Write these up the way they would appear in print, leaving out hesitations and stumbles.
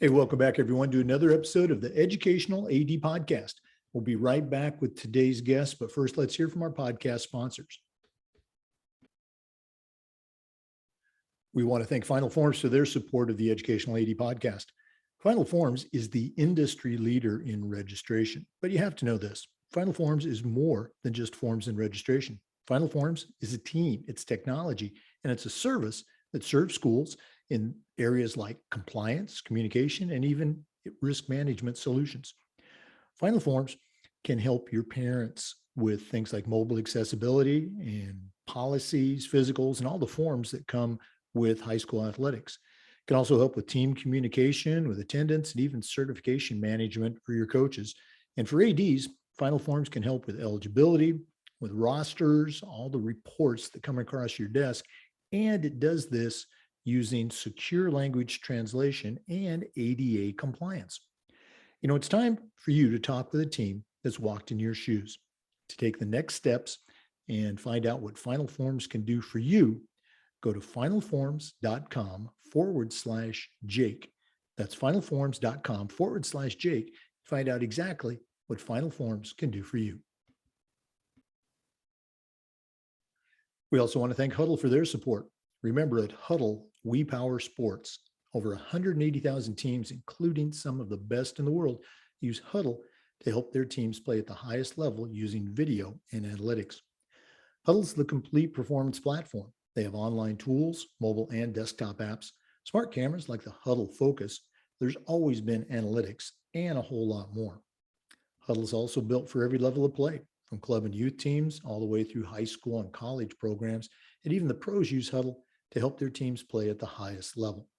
Hey, welcome back, everyone, to another episode of the Educational AD Podcast. We'll be right back with today's guest, but first, let's hear from our podcast sponsors. We want to thank Final Forms for their support of the Educational AD Podcast. Final Forms is the industry leader in registration, but you have to know this. Final Forms is more than just forms and registration. Final Forms is a team, it's technology, and it's a service that serves schools in areas like compliance, communication, and even risk management solutions. Final Forms can help your parents with things like mobile accessibility and policies, physicals, and all the forms that come with high school athletics. It can also help with team communication, with attendance, and even certification management for your coaches. And for ADs, Final Forms can help with eligibility, with rosters, all the reports that come across your desk. And it does this using secure language translation and ADA compliance. You know, it's time for you to talk with a team that's walked in your shoes. To take the next steps and find out what Final Forms can do for you, go to finalforms.com/Jake. That's finalforms.com/Jake. Find out exactly what Final Forms can do for you. We also want to thank Huddle for their support. Remember, at Huddle, we power sports. Over 180,000 teams, including some of the best in the world, use Huddle to help their teams play at the highest level using video and analytics. Huddle's the complete performance platform. They have online tools, mobile and desktop apps, smart cameras like the Huddle Focus. There's always been analytics and a whole lot more. Huddle's also built for every level of play, from club and youth teams all the way through high school and college programs, and even the pros use Huddle to help their teams play at the highest level.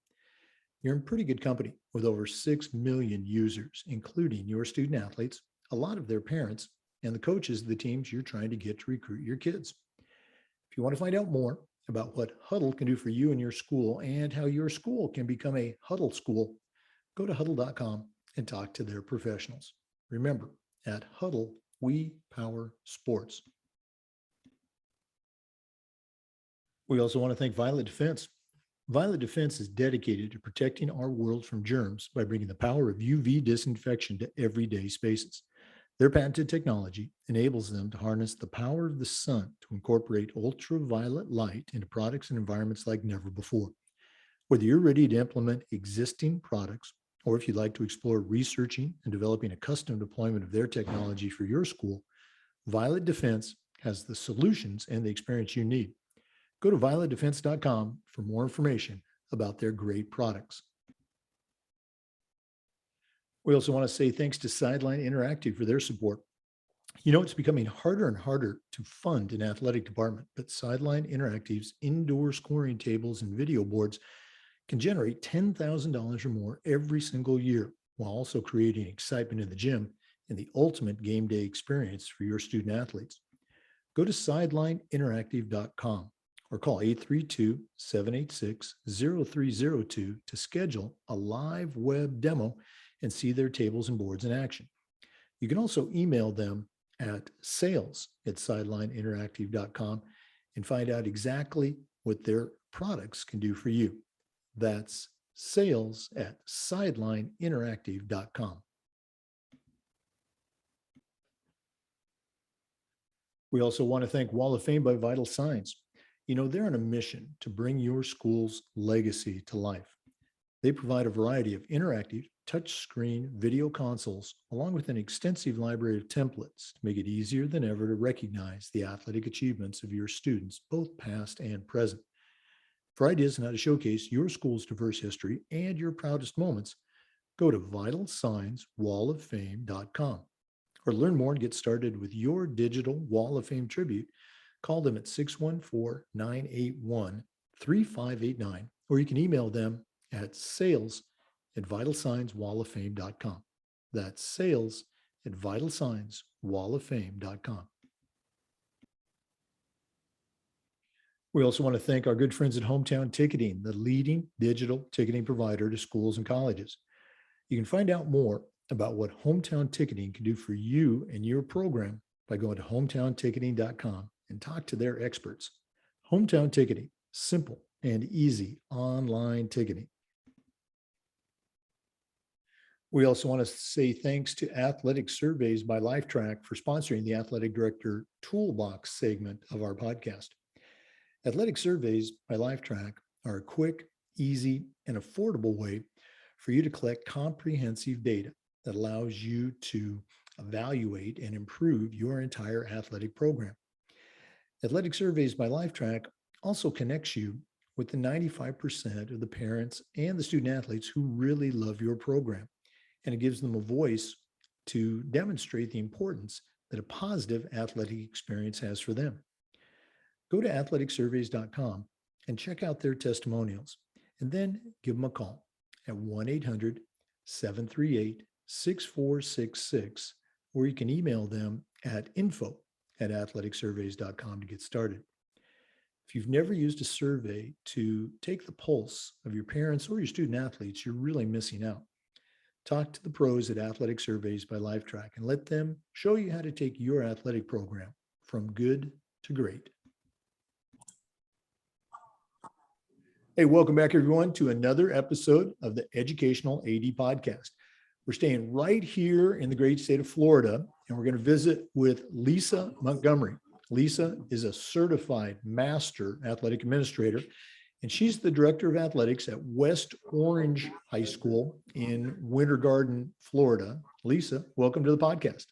You're in pretty good company with over 6 million users, including your student athletes, a lot of their parents, and the coaches of the teams you're trying to get to recruit your kids. If you want to find out more about what Huddle can do for you and your school and how your school can become a Huddle school, go to huddle.com and talk to their professionals. Remember, at Huddle, we power sports. We also want to thank Violet Defense. Violet Defense is dedicated to protecting our world from germs by bringing the power of UV disinfection to everyday spaces. Their patented technology enables them to harness the power of the sun to incorporate ultraviolet light into products and environments like never before. Whether you're ready to implement existing products, or if you'd like to explore researching and developing a custom deployment of their technology for your school, Violet Defense has the solutions and the experience you need. Go to violetdefense.com for more information about their great products. We also want to say thanks to Sideline Interactive for their support. You know, it's becoming harder and harder to fund an athletic department, but Sideline Interactive's indoor scoring tables and video boards can generate $10,000 or more every single year, while also creating excitement in the gym and the ultimate game day experience for your student athletes. Go to sidelineinteractive.com or call 832-786-0302 to schedule a live web demo and see their tables and boards in action. You can also email them at sales@sidelineinteractive.com and find out exactly what their products can do for you. That's sales@sidelineinteractive.com. We also want to thank Wall of Fame by Vital Signs. You know, they're on a mission to bring your school's legacy to life. They provide a variety of interactive touchscreen video consoles, along with an extensive library of templates to make it easier than ever to recognize the athletic achievements of your students, both past and present. For ideas on how to showcase your school's diverse history and your proudest moments, go to vitalsignswalloffame.com. Or learn more and get started with your digital Wall of Fame tribute. Call them at 614-981-3589, or you can email them at sales@vitalsignswalloffame.com. That's sales@vitalsignswalloffame.com. We also want to thank our good friends at Hometown Ticketing, the leading digital ticketing provider to schools and colleges. You can find out more about what Hometown Ticketing can do for you and your program by going to hometownticketing.com and talk to their experts. Hometown Ticketing, simple and easy online ticketing. We also want to say thanks to Athletic Surveys by Lifetrack for sponsoring the Athletic Director Toolbox segment of our podcast. Athletic Surveys by Lifetrack are a quick, easy, and affordable way for you to collect comprehensive data that allows you to evaluate and improve your entire athletic program. Athletic Surveys by Lifetrack also connects you with the 95% of the parents and the student athletes who really love your program. And it gives them a voice to demonstrate the importance that a positive athletic experience has for them. Go to athleticsurveys.com and check out their testimonials, and then give them a call at 1-800-738-6466, or you can email them at info@athleticsurveys.com to get started. If you've never used a survey to take the pulse of your parents or your student athletes, you're really missing out. Talk to the pros at Athletic Surveys by Lifetrack and let them show you how to take your athletic program from good to great. Hey, welcome back, everyone, to another episode of the Educational AD Podcast. We're staying right here in the great state of Florida, and we're going to visit with Lisa Montgomery. Lisa is a certified master athletic administrator, and she's the director of athletics at West Orange High School in Winter Garden, Florida. Lisa, welcome to the podcast.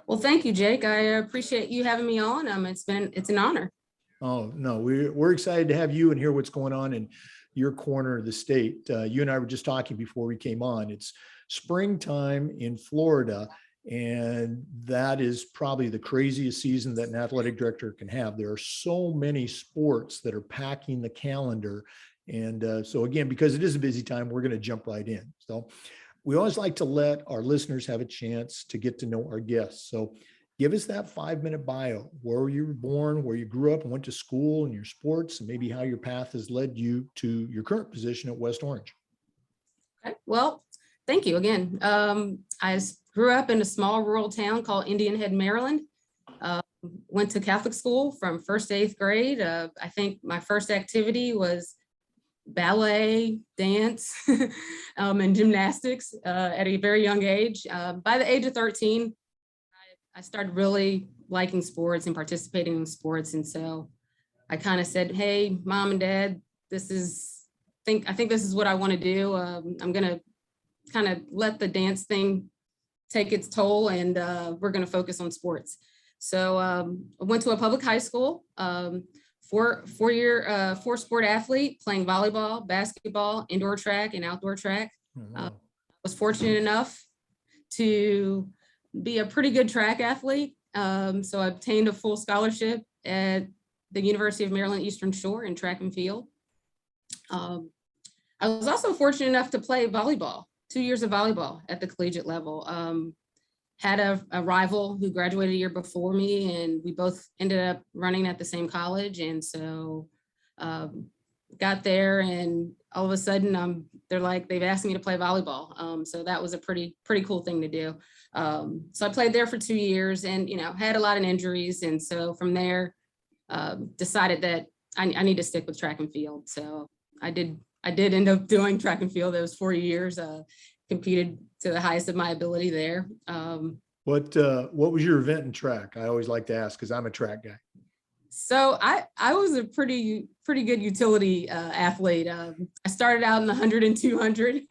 Well, thank you, Jake. I appreciate you having me on. It's an honor. Oh, no, we're excited to have you and hear what's going on in your corner of the state. You and I were just talking before we came on. It's springtime in Florida, and that is probably the craziest season that an athletic director can have. There are so many sports that are packing the calendar. And so again, because it is a busy time, we're going to jump right in. So we always like to let our listeners have a chance to get to know our guests. So give us that 5-minute bio, where you were born, where you grew up and went to school, and your sports, and maybe how your path has led you to your current position at West Orange. Okay. Well, thank you again. I grew up in a small rural town called Indian Head, Maryland. Went to Catholic school from 1st to 8th grade. I think my first activity was ballet, dance, and gymnastics at a very young age. By the age of 13, I started really liking sports and participating in sports. And so I kind of said, hey, mom and dad, I think this is what I want to do. I'm going to kind of let the dance thing take its toll, and we're going to focus on sports. So I went to a public high school, four-sport athlete, playing volleyball, basketball, indoor track, and outdoor track. I was fortunate enough to be a pretty good track athlete. So I obtained a full scholarship at the University of Maryland Eastern Shore in track and field. I was also fortunate enough to play volleyball, 2 years of volleyball at the collegiate level. Had a rival who graduated a year before me, and we both ended up running at the same college. And so got there, and all of a sudden they've asked me to play volleyball. So that was a pretty cool thing to do. So I played there for 2 years, and had a lot of injuries. And so from there, decided that I need to stick with track and field. So I did end up doing track and field. It was 4 years, competed to the highest of my ability there. What was your event in track? I always like to ask, because I'm a track guy. So I was a pretty good utility athlete. I started out in the 100 and 200,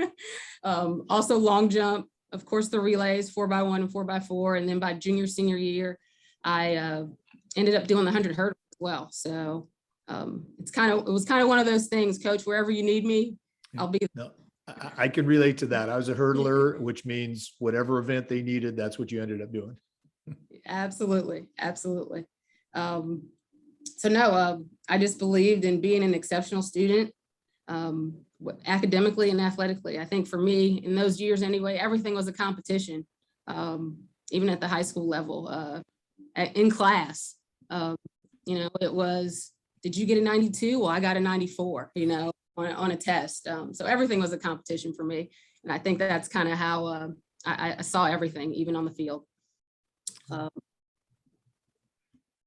also long jump, of course, the relays, 4x1 and 4x4. And then by senior year, I ended up doing the 100 hurdles as well. So it was kind of one of those things, Coach, wherever you need me, I'll be. No, I can relate to that. I was a hurdler, which means whatever event they needed, that's what you ended up doing. Absolutely. So no, I just believed in being an exceptional student, academically and athletically. I think for me, in those years anyway, everything was a competition, even at the high school level, in class. It was, did you get a 92? Well, I got a 94, on a test. So everything was a competition for me. And I think that's kind of how I saw everything, even on the field.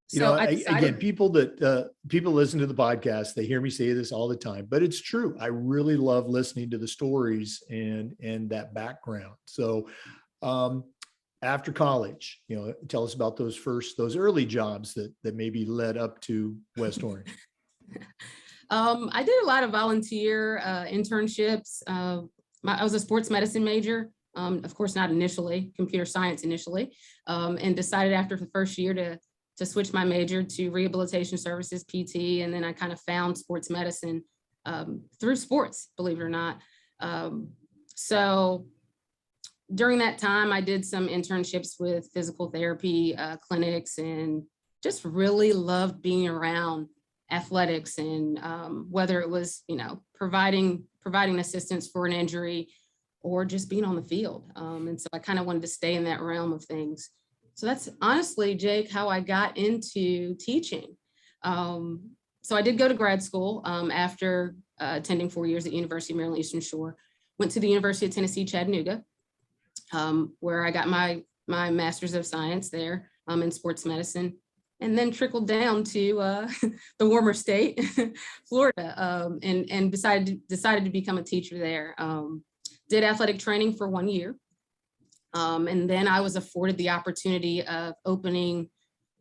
So I Again, decided, people listen to the podcast, they hear me say this all the time, but it's true. I really love listening to the stories and that background. So um, after college, tell us about those early jobs that maybe led up to West Orange. I did a lot of volunteer internships. I was a sports medicine major, of course, not initially, computer science initially, and decided after the first year to switch my major to rehabilitation services, PT, and then I kind of found sports medicine through sports, believe it or not. So during that time, I did some internships with physical therapy clinics and just really loved being around athletics and whether it was, providing assistance for an injury or just being on the field. And so I kind of wanted to stay in that realm of things. So that's honestly, Jake, how I got into teaching. So I did go to grad school after attending 4 years at University of Maryland Eastern Shore. Went to the University of Tennessee, Chattanooga, where I got my master's of science there in sports medicine, and then trickled down to the warmer state, Florida, and decided to become a teacher there. Did athletic training for 1 year. And then I was afforded the opportunity of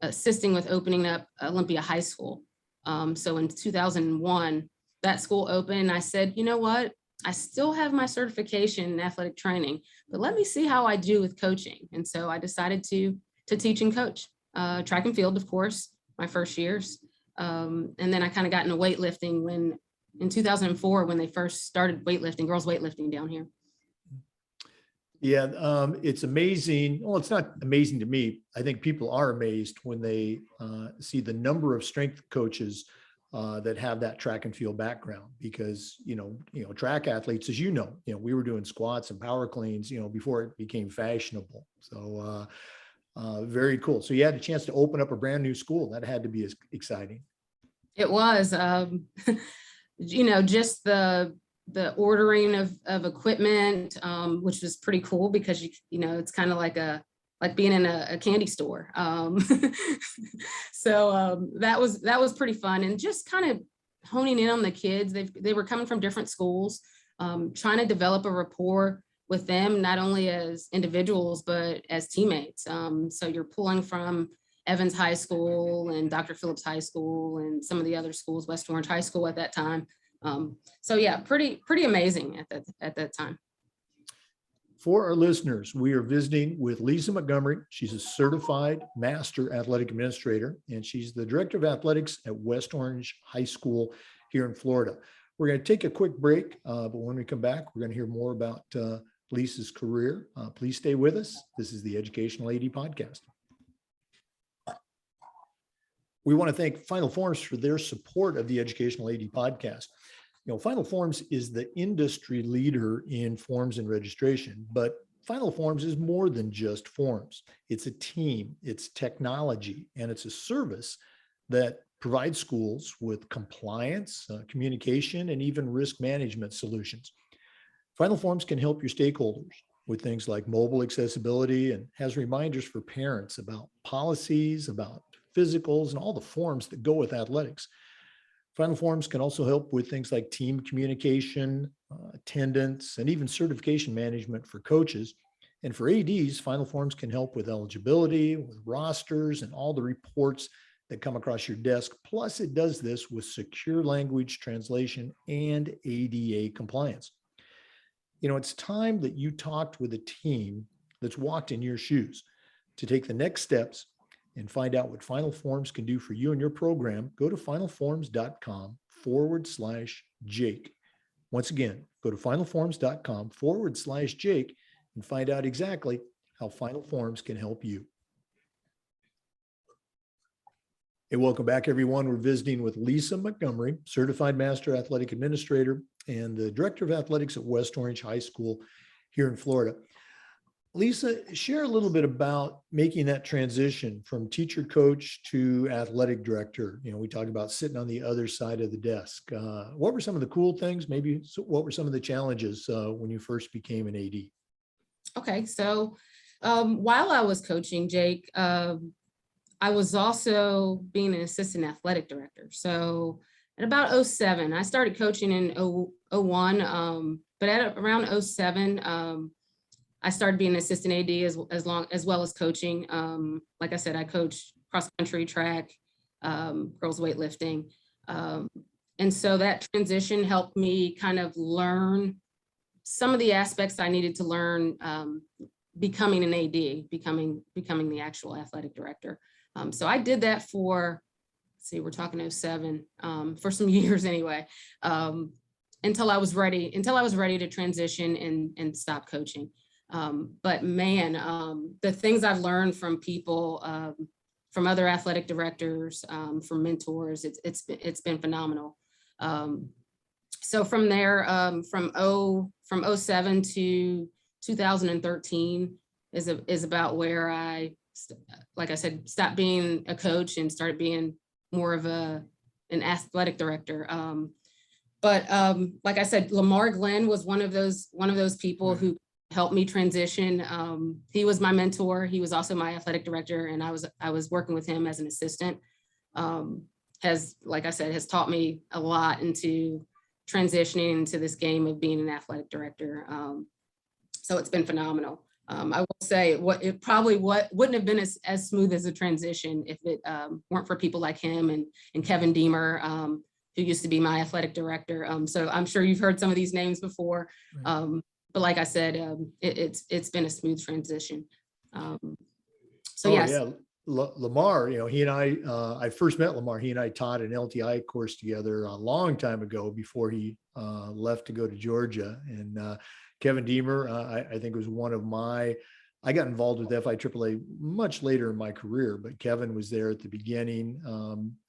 assisting with opening up Olympia High School. So in 2001, that school opened. I said, you know what? I still have my certification in athletic training, but let me see how I do with coaching. And so I decided to teach and coach track and field, of course, my first years. And then I kind of got into weightlifting in 2004, when they first started weightlifting, girls weightlifting down here. Yeah, it's amazing. Well, it's not amazing to me. I think people are amazed when they see the number of strength coaches that have that track and field background, because track athletes, as we were doing squats and power cleans, before it became fashionable. So very cool. So you had a chance to open up a brand new school. That had to be exciting. It was, just the ordering of equipment, which was pretty cool because it's kind of like being in a candy store. So that was pretty fun, and just kind of honing in on the kids. They were coming from different schools, trying to develop a rapport with them, not only as individuals, but as teammates. So you're pulling from Evans High School and Dr. Phillips High School and some of the other schools, West Orange High School at that time. So yeah, pretty amazing at that time. For our listeners, we are visiting with Lisa Montgomery. She's a certified master athletic administrator, and she's the director of athletics at West Orange High School here in Florida. We're going to take a quick break, but when we come back, we're going to hear more about Lisa's career. Please stay with us. This is the Educational AD Podcast. We want to thank Final Forms for their support of the Educational AD Podcast. Final Forms is the industry leader in forms and registration, but Final Forms is more than just forms. It's a team, it's technology, and it's a service that provides schools with compliance, communication, and even risk management solutions. Final Forms can help your stakeholders with things like mobile accessibility, and has reminders for parents about policies, about physicals, and all the forms that go with athletics. Final Forms can also help with things like team communication, attendance, and even certification management for coaches. And for ADs, Final Forms can help with eligibility, with rosters, and all the reports that come across your desk. Plus, it does this with secure language translation and ADA compliance. It's time that you talked with a team that's walked in your shoes. To take the next steps and find out what Final Forms can do for you and your program, go to finalforms.com/Jake. Once again, go to finalforms.com/Jake and find out exactly how Final Forms can help you. Hey, welcome back, everyone. We're visiting with Lisa Montgomery, Certified Master Athletic Administrator and the Director of Athletics at West Orange High School here in Florida. Lisa, share a little bit about making that transition from teacher coach to athletic director. We talked about sitting on the other side of the desk. What were some of the cool things? Maybe what were some of the challenges when you first became an AD? Okay, so while I was coaching, Jake, I was also being an assistant athletic director. So at about '07, I started coaching in '01, but at around '07, I started being an assistant AD as well as coaching. Like I said, I coach cross country, track, girls weightlifting. And so that transition helped me kind of learn some of the aspects I needed to learn, becoming an AD, becoming the actual athletic director. So I did that for, let's see, we're talking '07, for some years anyway, until I was ready to transition and stop coaching. But man, the things I've learned from people, from other athletic directors, from mentors, it's been phenomenal. So from there, from '07 to 2013 is about where I, like I said, stopped being a coach and started being more of an athletic director. But like I said, Lamar Glenn was one of those people who helped me transition. He was my mentor. He was also my athletic director, and I was working with him as an assistant. Like I said, has taught me a lot into transitioning into this game of being an athletic director. So it's been phenomenal. I will say it probably wouldn't have been as smooth as a transition if it weren't for people like him and Kevin Deemer, who used to be my athletic director. So I'm sure you've heard some of these names before. Right. But like I said, it's been a smooth transition. So yes. Yeah. Lamar, he and I first met Lamar. He and I taught an LTI course together a long time ago before he left to go to Georgia. And Kevin Deemer, I think was one of I got involved with FIAAA much later in my career, but Kevin was there at the beginning,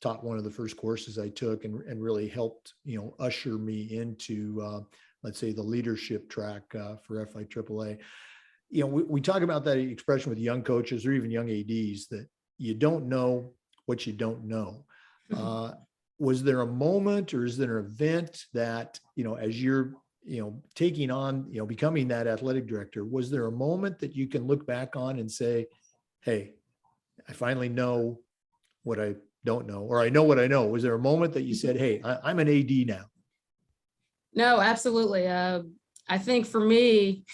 taught one of the first courses I took and really helped, usher me into, let's say, the leadership track for FIAAA. We talk about that expression with young coaches or even young ADs that you don't know what you don't know. Was there a moment or is there an event that, as you're, taking on, becoming that athletic director, was there a moment that you can look back on and say, hey, I finally know what I don't know, or I know what I know? Was there a moment that you said, hey, I'm an AD now? No, absolutely. I think for me,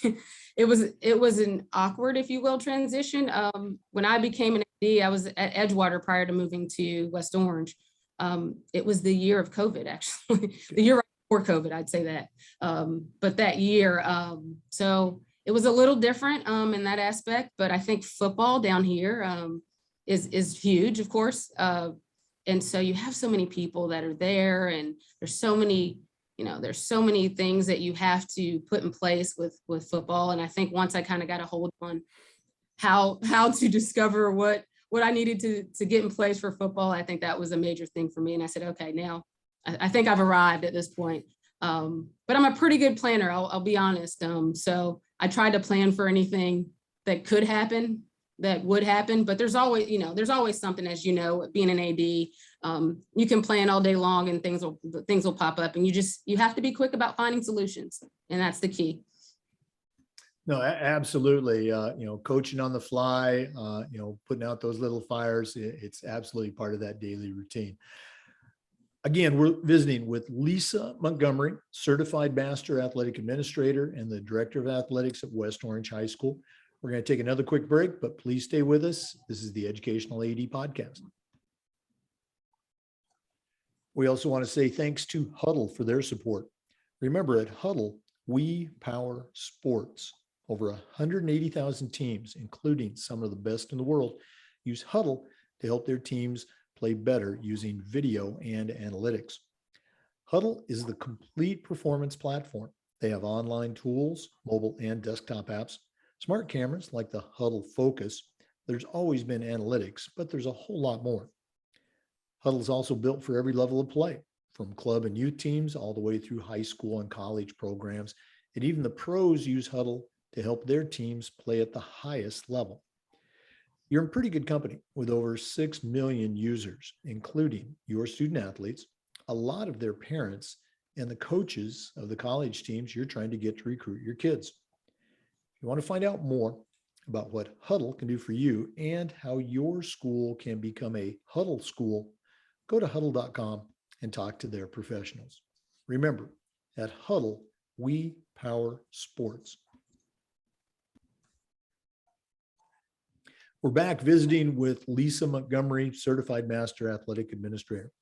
it was an awkward, if you will, transition. When I became an AD, I was at Edgewater prior to moving to West Orange. It was the year of COVID, actually, the year before COVID, I'd say that. But that year, so it was a little different in that aspect. But I think football down here is huge, of course. And so you have so many people that are there, and there's so many things that you have to put in place with football. And I think once I kind of got a hold on how to discover what I needed to get in place for football, I think that was a major thing for me. And I said, okay, now I think I've arrived at this point. But I'm a pretty good planner, I'll be honest. So I tried to plan for anything that could happen, that would happen, but there's always something, as being an AD, you can plan all day long and things will pop up, and you have to be quick about finding solutions. And that's the key. No, absolutely. Coaching on the fly, putting out those little fires, it's absolutely part of that daily routine. Again, we're visiting with Lisa Montgomery, Certified Master Athletic Administrator and the Director of Athletics at West Orange High School. We're going to take another quick break, but please stay with us. This is the Educational AD Podcast. We also want to say thanks to Huddle for their support. Remember, at Huddle, we power sports. Over 180,000 teams, including some of the best in the world, use Huddle to help their teams play better using video and analytics. Huddle is the complete performance platform. They have online tools, mobile and desktop apps, smart cameras like the Huddle Focus. There's always been analytics, but there's a whole lot more. Huddle is also built for every level of play, from club and youth teams all the way through high school and college programs. And even the pros use Huddle to help their teams play at the highest level. You're in pretty good company with over 6 million users, including your student athletes, a lot of their parents, and the coaches of the college teams you're trying to get to recruit your kids. If you want to find out more, about what Huddle can do for you and how your school can become a Huddle school, go to huddle.com and talk to their professionals. Remember, at Huddle, we power sports. We're back visiting with Lisa Montgomery, Certified Master Athletic Administrator.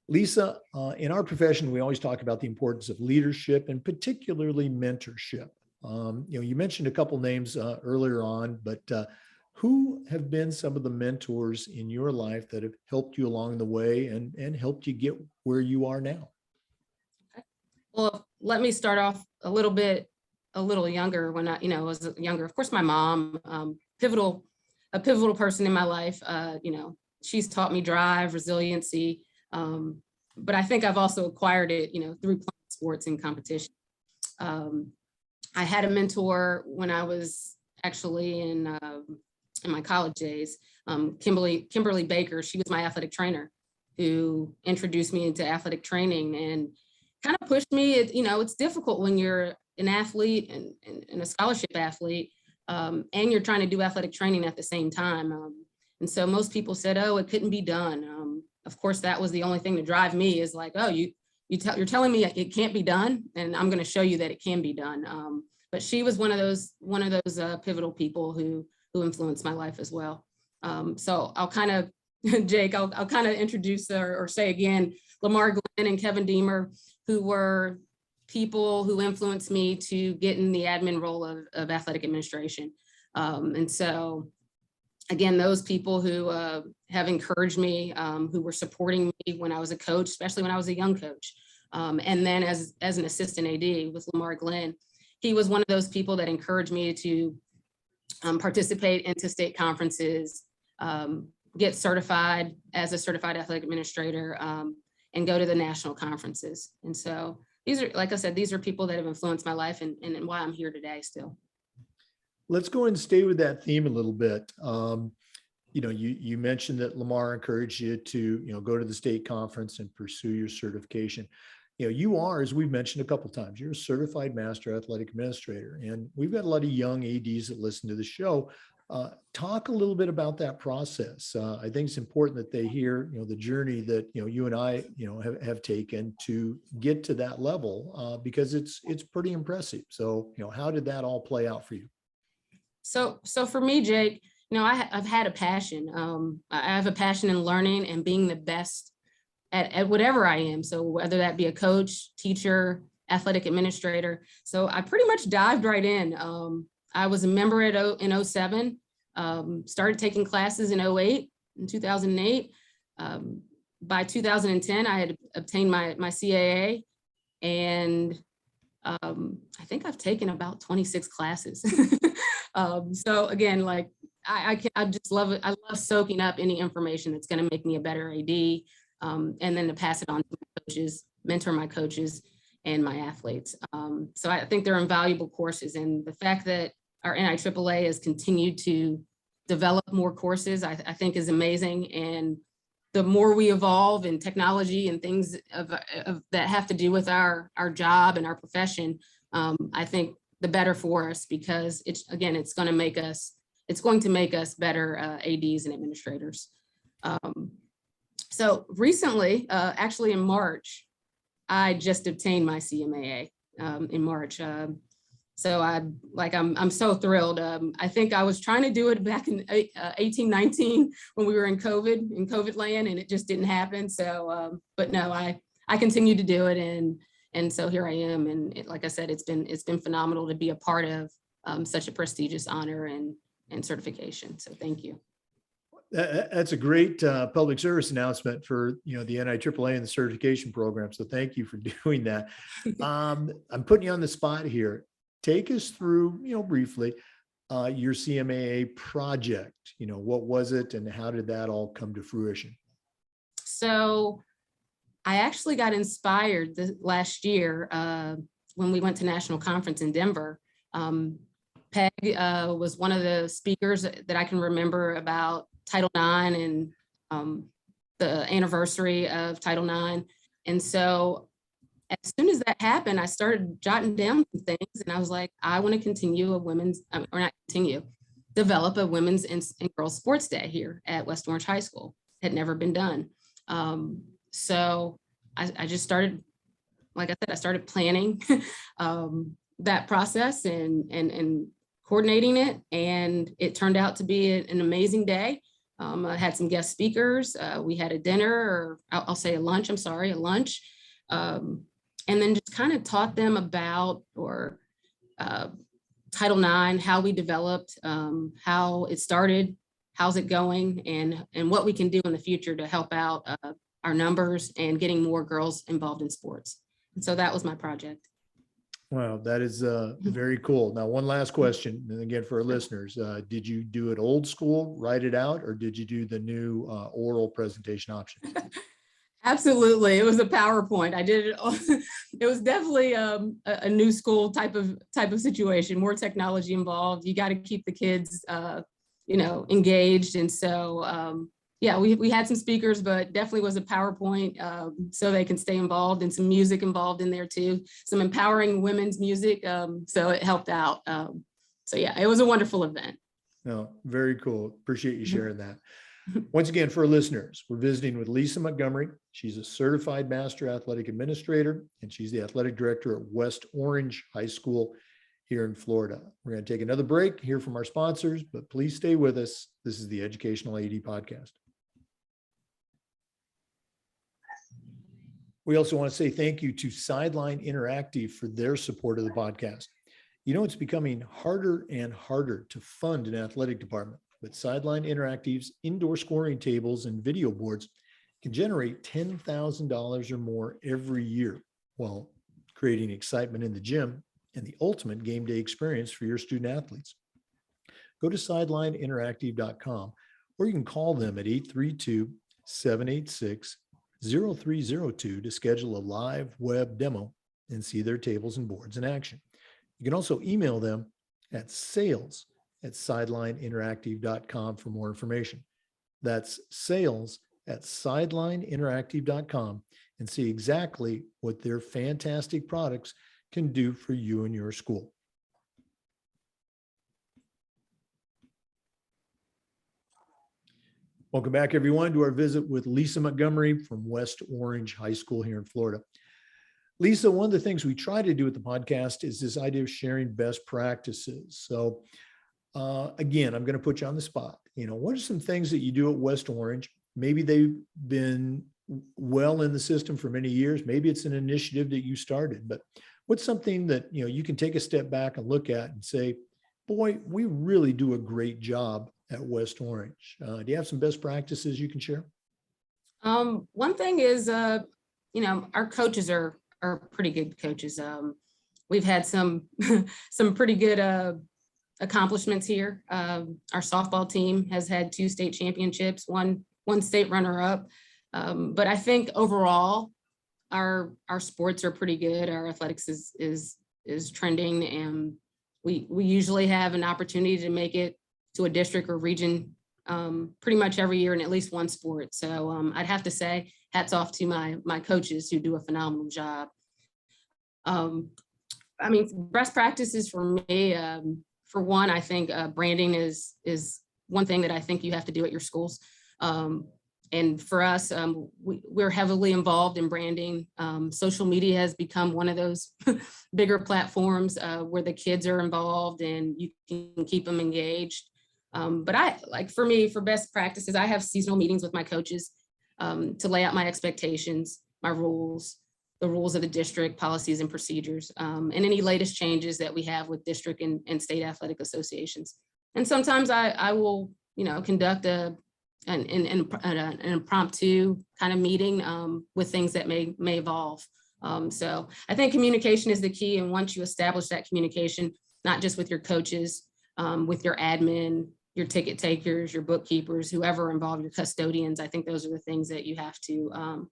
Lisa, in our profession, we always talk about the importance of leadership and particularly mentorship. You mentioned a couple names earlier on, but who have been some of the mentors in your life that have helped you along the way and helped you get where you are now? Well, let me start off a little younger when I was younger. Of course, my mom, a pivotal person in my life. She's taught me drive, resiliency. But I think I've also acquired it, through playing sports and competition. I had a mentor when I was actually in my college days, Kimberly Baker. She was my athletic trainer who introduced me into athletic training and kind of pushed me. It's difficult when you're an athlete and a scholarship athlete, and you're trying to do athletic training at the same time. And so most people said, oh, it couldn't be done. Of course, that was the only thing to drive me is like, oh, you're telling me it can't be done, and I'm going to show you that it can be done. But she was one of those pivotal people who influenced my life as well. So I'll kind of, Jake, I'll kind of introduce or say again, Lamar Glenn and Kevin Deemer, who were people who influenced me to get in the admin role of athletic administration. And so again, those people who have encouraged me, who were supporting me when I was a coach, especially when I was a young coach. And then as an assistant AD with Lamar Glenn, he was one of those people that encouraged me to participate into state conferences, get certified as a certified athletic administrator, and go to the national conferences. And so these are, like I said, these are people that have influenced my life and why I'm here today still. Let's go and stay with that theme a little bit. You mentioned that Lamar encouraged you to, go to the state conference and pursue your certification. You are, as we've mentioned a couple of times, you're a certified master athletic administrator, and we've got a lot of young ADs that listen to the show. Talk a little bit about that process. I think it's important that they hear, the journey that, you and I, have taken to get to that level, because it's pretty impressive. So, how did that all play out for you? So for me, Jake, I've had a passion. I have a passion in learning and being the best at whatever I am. So whether that be a coach, teacher, athletic administrator. So I pretty much dived right in. I was a member in 2007, started taking classes in 2008, in 2008. By 2010, I had obtained my CAA, and I think I've taken about 26 classes. So again, like I just love it. I love soaking up any information that's going to make me a better AD, and then to pass it on to my coaches, mentor my coaches and my athletes. So I think they're invaluable courses, and the fact that our NIAAA has continued to develop more courses, I think is amazing. And the more we evolve in technology and things that have to do with our job and our profession, I think the better for us, because it's going to make us better ADs and administrators. So recently, actually in March, I just obtained my CMAA in March. So I'm so thrilled. I think I was trying to do it back in 1819 when we were in COVID land, and it just didn't happen. So, but no, I continued to do it, and so here I am. And like I said, it's been phenomenal to be a part of such a prestigious honor and certification. So thank you. That's a great public service announcement for the NIAAA and the certification program. So thank you for doing that. I'm putting you on the spot here. Take us through, briefly, your CMAA project. What was it, and how did that all come to fruition? So I actually got inspired last year when we went to national conference in Denver. Peg was one of the speakers that I can remember about Title IX and the anniversary of Title IX. And so as soon as that happened, I started jotting down some things, and I was like, I want to continue develop a women's and girls sports day here at West Orange High School. Had never been done. So I just started, like I said, I started planning that process and coordinating it. And it turned out to be an amazing day. I had some guest speakers. We had a dinner, or I'll say a lunch, a lunch. And then just kind of taught them about Title IX, how we developed, how it started, how's it going, and what we can do in the future to help out our numbers and getting more girls involved in sports. And so that was my project. Wow, that is very cool. Now, one last question, and again, for our listeners, did you do it old school, write it out, or did you do the new oral presentation option? Absolutely. It was a PowerPoint. I did it. It was definitely a new school type of situation, more technology involved. You got to keep the kids, engaged. And so, yeah, we had some speakers, but definitely was a PowerPoint so they can stay involved, and some music involved in there too. Some empowering women's music. So it helped out. So yeah, it was a wonderful event. No, very cool. Appreciate you sharing that. Once again, for our listeners, we're visiting with Lisa Montgomery. She's a certified master athletic administrator, and she's the athletic director at West Orange High School here in Florida. We're going to take another break, hear from our sponsors, but please stay with us. This is the Educational AD Podcast. We also want to say thank you to Sideline Interactive for their support of the podcast. You know, it's becoming harder and harder to fund an athletic department, but Sideline Interactive's indoor scoring tables and video boards can generate $10,000 or more every year while creating excitement in the gym and the ultimate game day experience for your student athletes. Go to sidelineinteractive.com, or you can call them at 832-786-0302 to schedule a live web demo and see their tables and boards in action. You can also email them at sales@sidelineinteractive.com for more information. That's sales@sidelineinteractive.com, and see exactly what their fantastic products can do for you and your school. Welcome back, everyone, to our visit with Lisa Montgomery from West Orange High School here in Florida. Lisa, one of the things we try to do with the podcast is this idea of sharing best practices. So again, I'm going to put you on the spot. What are some things that you do at West Orange? Maybe they've been well in the system for many years. Maybe it's an initiative that you started, but what's something that, you can take a step back and look at and say, boy, we really do a great job at West Orange. Do you have some best practices you can share? One thing is, our coaches are pretty good coaches. We've had some pretty good accomplishments here. Our softball team has had 2 state championships, one state runner-up. But I think overall, our sports are pretty good. Our athletics is trending, and we usually have an opportunity to make it to a district or region pretty much every year in at least one sport. So I'd have to say hats off to my coaches who do a phenomenal job. Best practices for me, for one, I think branding is one thing that I think you have to do at your schools. And for us, we're heavily involved in branding. Social media has become one of those bigger platforms where the kids are involved and you can keep them engaged. But for me, for best practices, I have seasonal meetings with my coaches to lay out my expectations, my rules, the rules of the district, policies and procedures, and any latest changes that we have with district and state athletic associations. And sometimes I will, conduct an impromptu kind of meeting with things that may evolve. So I think communication is the key. And once you establish that communication, not just with your coaches, with your admin, your ticket takers, your bookkeepers, whoever involved, your custodians, I think those are the things that you have to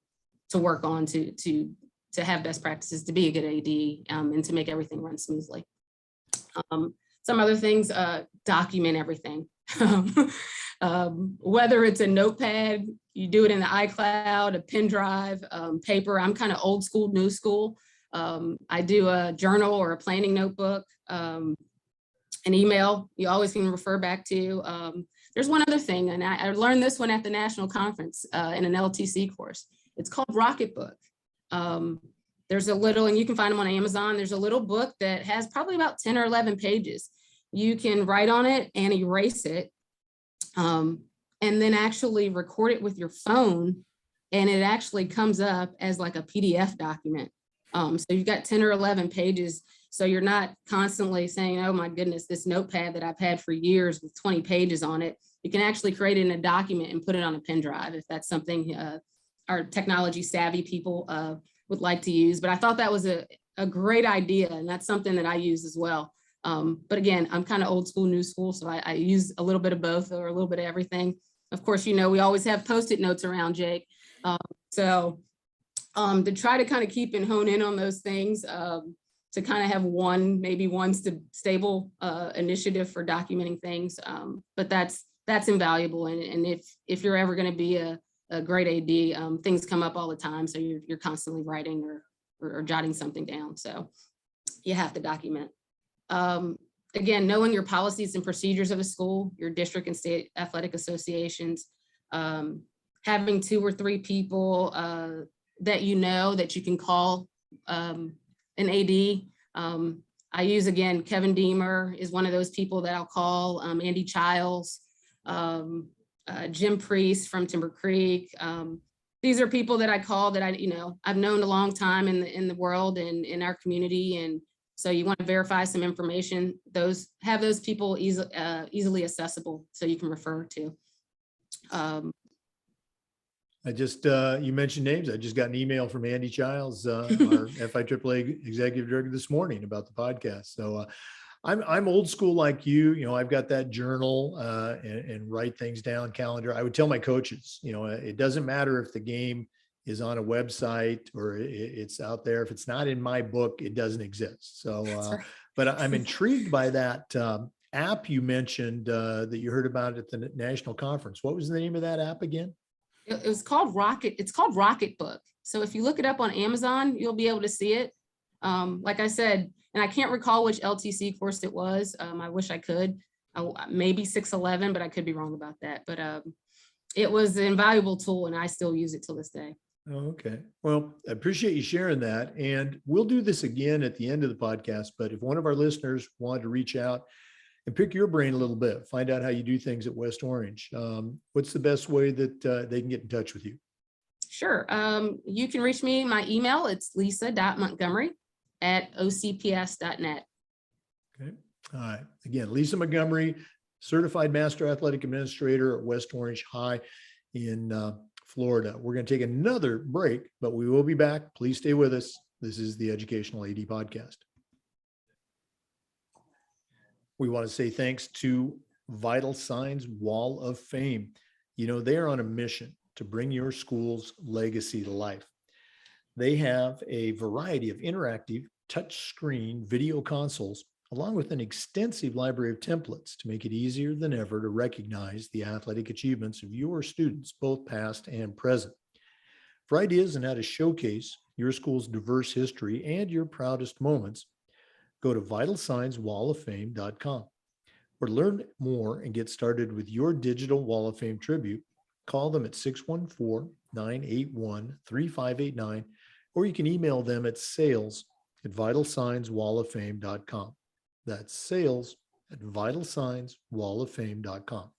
work on to have best practices, to be a good AD, and to make everything run smoothly. Some other things, document everything. Whether it's a notepad, you do it in the iCloud, a pen drive, paper. I'm kind of old school, new school. I do a journal or a planning notebook. an email you always can refer back to. There's one other thing, and I learned this one at the national conference in an LTC course. It's called Rocketbook. There's a little, and you can find them on Amazon. There's a little book that has probably about 10 or 11 pages. You can write on it and erase it, and then actually record it with your phone, and it actually comes up as like a PDF document. So you've got 10 or 11 pages. So you're not constantly saying, oh my goodness, this notepad that I've had for years with 20 pages on it. You can actually create it in a document and put it on a pen drive if that's something our technology savvy people would like to use. But I thought that was a great idea, and that's something that I use as well. But again, I'm kind of old school, new school, so I use a little bit of both or a little bit of everything. Of course, you know, we always have Post-it notes around, Jake. So to try to kind of keep and hone in on those things, to kind of have maybe one stable initiative for documenting things. But that's invaluable. And if you're ever going to be a great AD, things come up all the time. So you're constantly writing or jotting something down. So you have to document. Again, knowing your policies and procedures of a school, your district and state athletic associations, having 2 or 3 people that you know that you can call an AD. I use, again, Kevin Deemer is one of those people that I'll call, Andy Childs, Jim Priest from Timber Creek. These are people that I call that I've known a long time in the world and in our community. And so you want to verify some information, have those people easily accessible so you can refer to. You mentioned names. I just got an email from Andy Childs, our FIAAA executive director, this morning about the podcast. So I'm old school like you. You know, I've got that journal and write things down, calendar. I would tell my coaches, you know, it doesn't matter if the game is on a website or it's out there. If it's not in my book, it doesn't exist. So, Right. But I'm intrigued by that app you mentioned that you heard about at the national conference. What was the name of that app again? It was called It's called Rocketbook. So if you look it up on Amazon, you'll be able to see it. Like I said, and I can't recall which LTC course it was. I wish I could. Maybe 611, but I could be wrong about that. But it was an invaluable tool, and I still use it till this day. Okay. Well, I appreciate you sharing that. And we'll do this again at the end of the podcast. But if one of our listeners wanted to reach out and pick your brain a little bit, find out how you do things at West Orange, what's the best way that they can get in touch with you? Sure. You can reach me. My email, it's lisa.montgomery@ocps.net. Okay. All right. Again, Lisa Montgomery, Certified Master Athletic Administrator at West Orange High in Florida. We're going to take another break, but we will be back. Please stay with us. This is the Educational AD Podcast. We want to say thanks to Vital Signs Wall of Fame. You know, they are on a mission to bring your school's legacy to life. They have a variety of interactive touchscreen video consoles, along with an extensive library of templates to make it easier than ever to recognize the athletic achievements of your students, both past and present. For ideas on how to showcase your school's diverse history and your proudest moments, go to vitalsignswalloffame.com. Or learn more and get started with your digital Wall of Fame tribute. Call them at 614-981-3589, or you can email them at sales@vitalsignswalloffame.com. That's sales@vitalsignswalloffame.com.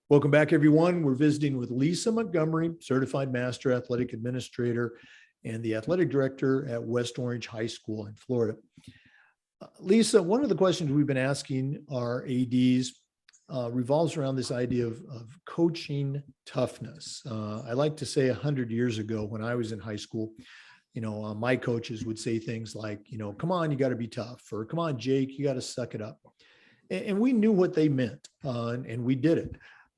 Welcome back, everyone. We're visiting with Lisa Montgomery, Certified Master Athletic Administrator and the Athletic Director at West Orange High School in Florida. Lisa, one of the questions we've been asking our ADs revolves around this idea of coaching toughness. I like to say 100 years ago when I was in high school, my coaches would say things like, come on, you got to be tough, or come on, Jake, you got to suck it up. And we knew what they meant, and we did it.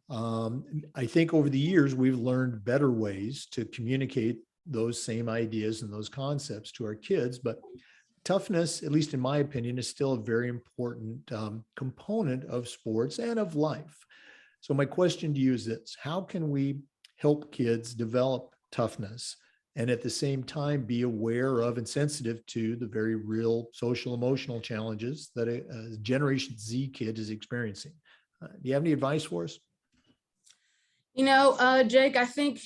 I think over the years, we've learned better ways to communicate those same ideas and those concepts to our kids. But toughness, at least in my opinion, is still a very important component of sports and of life. So my question to you is this: how can we help kids develop toughness and at the same time be aware of and sensitive to the very real social emotional challenges that a Generation Z kid is experiencing. Do you have any advice for us? Jake, I think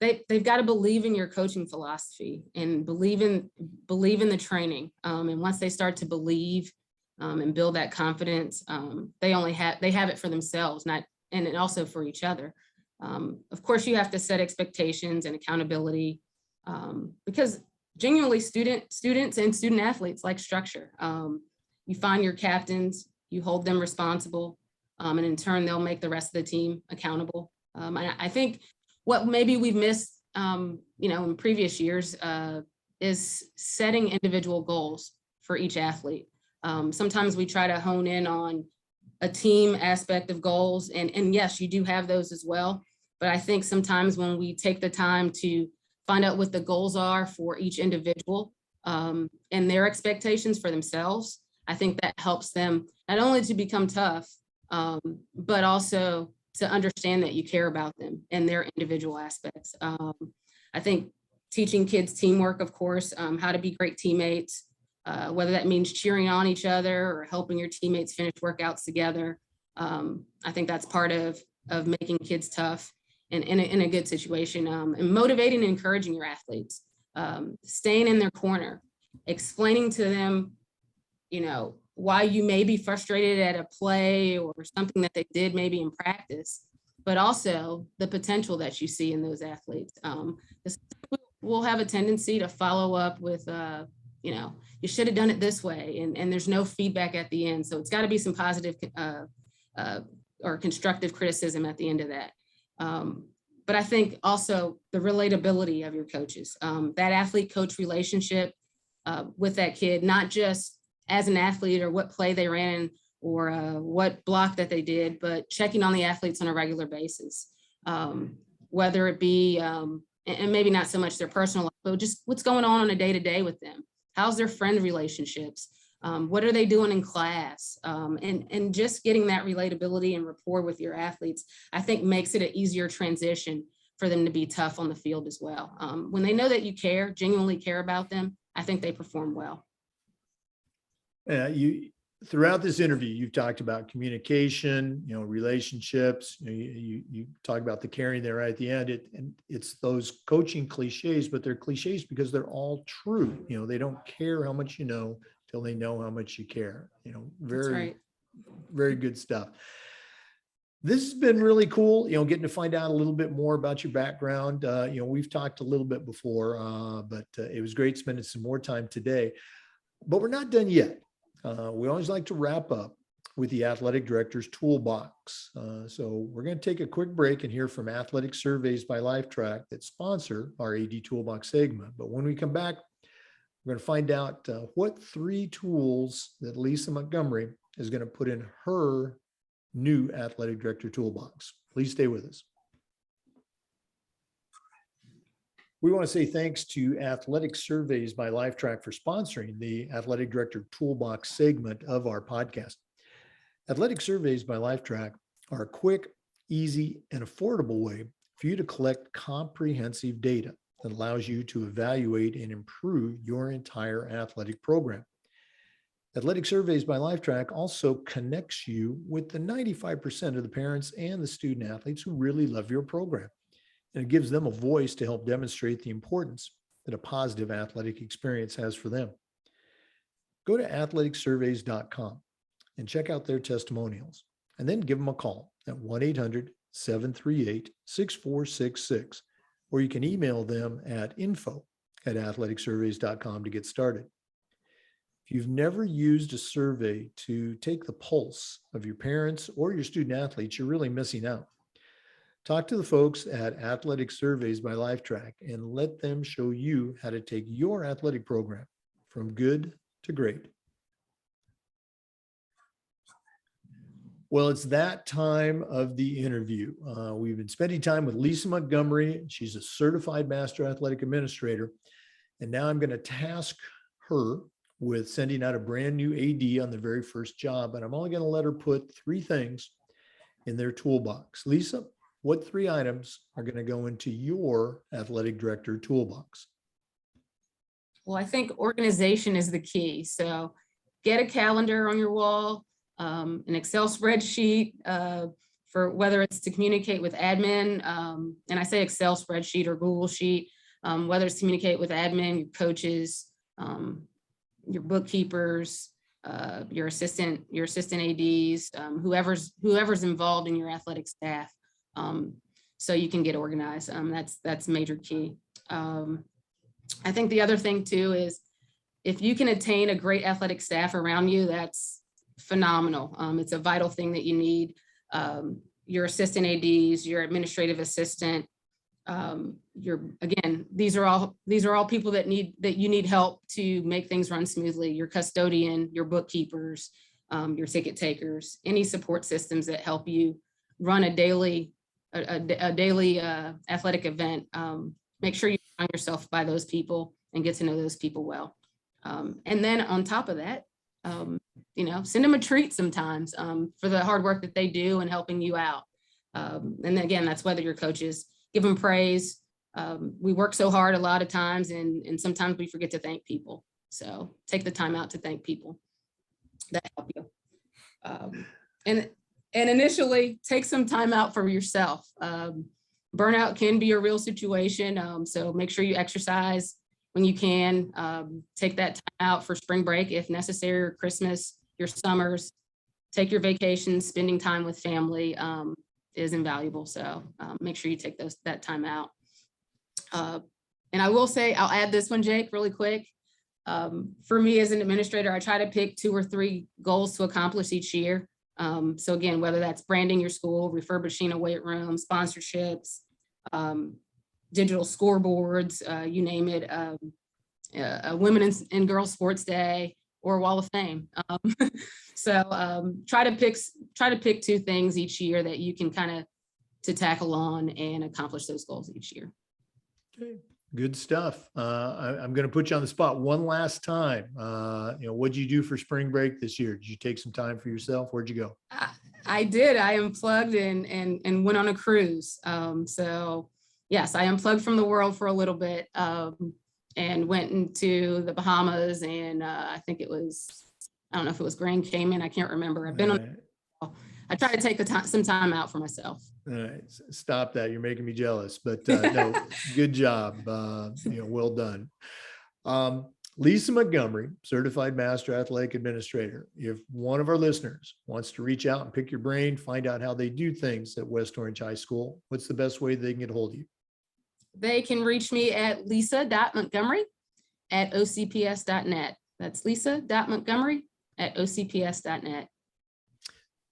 they've got to believe in your coaching philosophy and believe in the training. And once they start to believe and build that confidence, they have it for themselves, and also for each other. Of course, you have to set expectations and accountability because genuinely students and student athletes like structure. You find your captains, you hold them responsible, and in turn, they'll make the rest of the team accountable. I think what maybe we've missed, in previous years is setting individual goals for each athlete. Sometimes we try to hone in on a team aspect of goals, and yes, you do have those as well. But I think sometimes when we take the time to find out what the goals are for each individual and their expectations for themselves, I think that helps them not only to become tough, but also to understand that you care about them and their individual aspects. I think teaching kids teamwork, of course, how to be great teammates, whether that means cheering on each other or helping your teammates finish workouts together. I think that's part of making kids tough and in a good situation, and motivating and encouraging your athletes, staying in their corner, explaining to them, why you may be frustrated at a play or something that they did maybe in practice, but also the potential that you see in those athletes. We'll have a tendency to follow up with, you should have done it this way, and there's no feedback at the end. So it's got to be some positive or constructive criticism at the end of that. But I think also the relatability of your coaches, that athlete-coach relationship with that kid, not just as an athlete or what play they ran or what block that they did, but checking on the athletes on a regular basis, whether it be, and maybe not so much their personal life, but just what's going on a day-to-day with them. How's their friend relationships? What are they doing in class? And just getting that relatability and rapport with your athletes, I think makes it an easier transition for them to be tough on the field as well. When they know that you genuinely care about them, I think they perform well. Throughout this interview, you've talked about communication, relationships. You talk about the caring there right at the end. And it's those coaching cliches, but they're cliches because they're all true. They don't care how much you know till they know how much you care. Very, right. Very good stuff. This has been really cool, getting to find out a little bit more about your background. We've talked a little bit before, but it was great spending some more time today. But we're not done yet. We always like to wrap up with the athletic director's toolbox. So we're going to take a quick break and hear from Athletic Surveys by Lifetrack that sponsor our AD Toolbox segment. But when we come back, we're going to find out what 3 tools that Lisa Montgomery is going to put in her new athletic director toolbox. Please stay with us. We want to say thanks to Athletic Surveys by Lifetrack for sponsoring the Athletic Director Toolbox segment of our podcast. Athletic Surveys by Lifetrack are a quick, easy, and affordable way for you to collect comprehensive data that allows you to evaluate and improve your entire athletic program. Athletic Surveys by Lifetrack also connects you with the 95% of the parents and the student athletes who really love your program. And it gives them a voice to help demonstrate the importance that a positive athletic experience has for them. Go to athleticsurveys.com and check out their testimonials, and then give them a call at 1-800-738-6466, or you can email them at info@athleticsurveys.com to get started. If you've never used a survey to take the pulse of your parents or your student athletes, you're really missing out. Talk to the folks at Athletic Surveys by Lifetrack and let them show you how to take your athletic program from good to great. Well, it's that time of the interview. We've been spending time with Lisa Montgomery. She's a certified master athletic administrator. And now I'm going to task her with sending out a brand new AD on the very first job. And I'm only going to let her put 3 things in their toolbox. Lisa, what 3 items are going to go into your athletic director toolbox? Well, I think organization is the key. So get a calendar on your wall, an Excel spreadsheet for whether it's to communicate with admin, and I say Excel spreadsheet or Google Sheet, whether it's to communicate with admin, your coaches, your bookkeepers, your assistant ADs, whoever's involved in your athletic staff, so you can get organized. That's major key. I think the other thing too is if you can attain a great athletic staff around you, that's phenomenal. It's a vital thing that you need. Your assistant ADs, your administrative assistant, again, these are all people that you need help to make things run smoothly. Your custodian, your bookkeepers, your ticket takers, any support systems that help you run a daily athletic event. Make sure you surround yourself by those people and get to know those people well. And then on top of that, send them a treat sometimes for the hard work that they do and helping you out. And again, that's whether your coaches give them praise. We work so hard a lot of times, and sometimes we forget to thank people. So take the time out to thank people that help you. And initially, take some time out for yourself. Burnout can be a real situation. So make sure you exercise when you can. Take that time out for spring break if necessary, or Christmas, your summers. Take your vacations. Spending time with family is invaluable. So make sure you take that time out. And I will say, I'll add this one, Jake, really quick. For me as an administrator, I try to pick 2 or 3 goals to accomplish each year. So again, whether that's branding your school, refurbishing a weight room, sponsorships, digital scoreboards, you name it, a Women and Girls Sports Day, or Wall of Fame. So try to pick 2 things each year that you can kind of to tackle on and accomplish those goals each year. Okay, good stuff. I'm going to put you on the spot one last time. What'd you do for spring break this year? Did you take some time for yourself? Where'd you go? I did. I unplugged and went on a cruise. So yes, I unplugged from the world for a little bit and went into the Bahamas, and I think it was, I don't know if it was Grand Cayman. I can't remember. I've been on. I try to take some time out for myself. All right, stop that. You're making me jealous, but no, good job. Well done. Lisa Montgomery, Certified Master Athletic Administrator. If one of our listeners wants to reach out and pick your brain, find out how they do things at West Orange High School, what's the best way they can get a hold of you? They can reach me at lisa.montgomery@ocps.net. That's lisa.montgomery@ocps.net.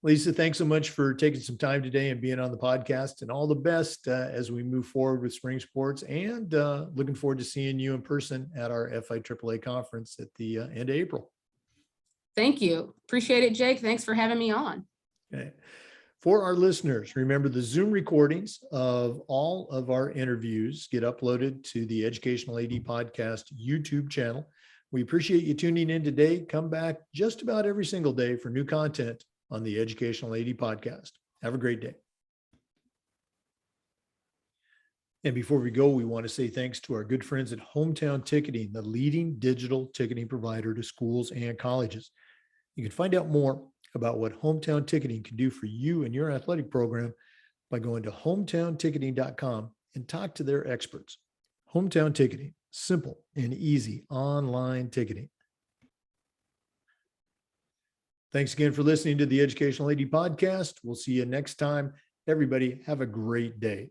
Lisa, thanks so much for taking some time today and being on the podcast, and all the best as we move forward with spring sports, and looking forward to seeing you in person at our FIAAA conference at the end of April. Thank you. Appreciate it, Jake. Thanks for having me on. Okay. For our listeners, remember the Zoom recordings of all of our interviews get uploaded to the Educational AD Podcast YouTube channel. We appreciate you tuning in today. Come back just about every single day for new content on the Educational AD Podcast. Have a great day. And before we go, we want to say thanks to our good friends at Hometown Ticketing, the leading digital ticketing provider to schools and colleges. You can find out more about what Hometown Ticketing can do for you and your athletic program by going to hometownticketing.com and talk to their experts. Hometown Ticketing, simple and easy online ticketing. Thanks again for listening to the Educational AD Podcast. We'll see you next time. Everybody, have a great day.